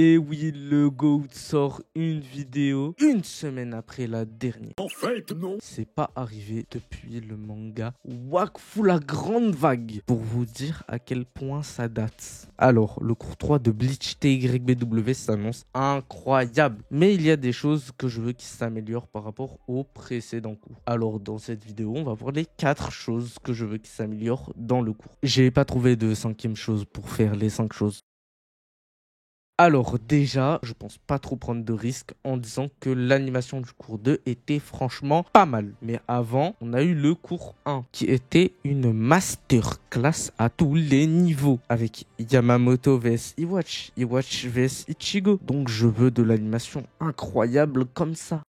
Et oui, le GOAT sort une vidéo une semaine après la dernière. En fait, non. C'est pas arrivé depuis le manga Wakfu la grande vague. Pour vous dire à quel point ça date. Alors, le cours 3 de Bleach TYBW s'annonce incroyable. Mais il y a des choses que je veux qui s'améliorent par rapport au précédent cours. Alors, dans cette vidéo, on va voir les 4 choses que je veux qui s'améliorent dans le cours. J'ai pas trouvé de 5e chose pour faire les 5 choses. Alors déjà, je pense pas trop prendre de risques en disant que l'animation du cours 2 était franchement pas mal. Mais avant, on a eu le cours 1 qui était une masterclass à tous les niveaux avec Yamamoto vs Iwatch, Iwatch vs Ichigo. Donc je veux de l'animation incroyable comme ça.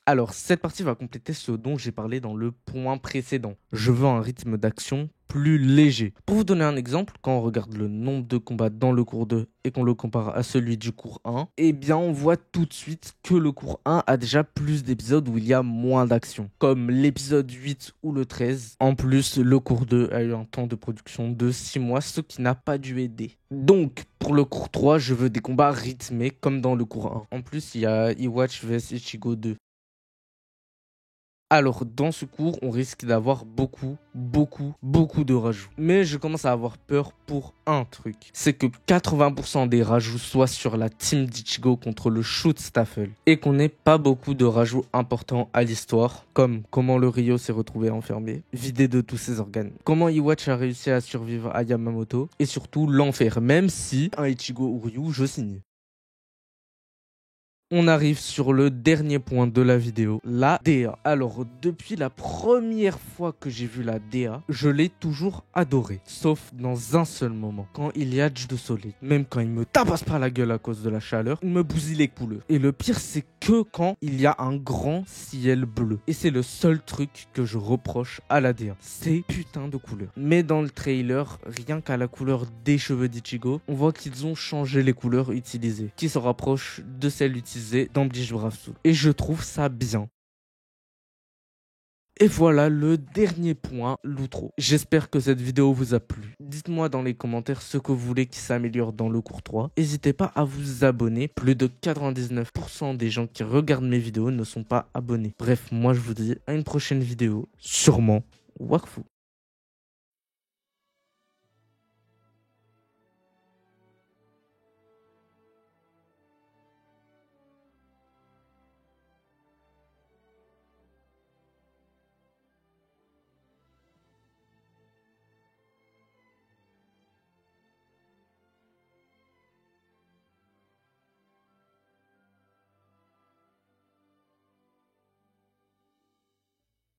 Alors, cette partie va compléter ce dont j'ai parlé dans le point précédent. Je veux un rythme d'action plus léger. Pour vous donner un exemple, quand on regarde le nombre de combats dans le cours 2 et qu'on le compare à celui du cours 1, eh bien on voit tout de suite que le cours 1 a déjà plus d'épisodes où il y a moins d'action. Comme l'épisode 8 ou le 13. En plus, le cours 2 a eu un temps de production de 6 mois, ce qui n'a pas dû aider. Donc, pour le cours 3, je veux des combats rythmés comme dans le cours 1. En plus, il y a Iwatch vs Ichigo 2. Alors, dans ce cours, on risque d'avoir beaucoup de rajouts. Mais je commence à avoir peur pour un truc. C'est que 80% des rajouts soient sur la team d'Ichigo contre le Shoot Staffel. Et qu'on n'ait pas beaucoup de rajouts importants à l'histoire. Comme comment le Ryo s'est retrouvé enfermé, vidé de tous ses organes. Comment Iwatch a réussi à survivre à Yamamoto. Et surtout l'enfer, même si un Ichigo ou Ryu, je signe. On arrive sur le dernier point de la vidéo, la DA. Alors, depuis la première fois que j'ai vu la DA, je l'ai toujours adorée. Sauf dans un seul moment, quand il y a de soleil. Même quand il me tabasse pas la gueule à cause de la chaleur, il me bousille les couleurs. Et le pire, c'est que quand il y a un grand ciel bleu. Et c'est le seul truc que je reproche à la DA. C'est putain de couleurs. Mais dans le trailer, rien qu'à la couleur des cheveux d'Ichigo, on voit qu'ils ont changé les couleurs utilisées, qui se rapprochent de celles utilisées dans Bleach Brave Soul. Et je trouve ça bien. Et voilà le dernier point, l'outro. J'espère que cette vidéo vous a plu. Dites-moi dans les commentaires ce que vous voulez qui s'améliore dans le cours 3. N'hésitez pas à vous abonner. Plus de 99% des gens qui regardent mes vidéos ne sont pas abonnés. Bref, moi je vous dis à une prochaine vidéo. Sûrement Wakfu.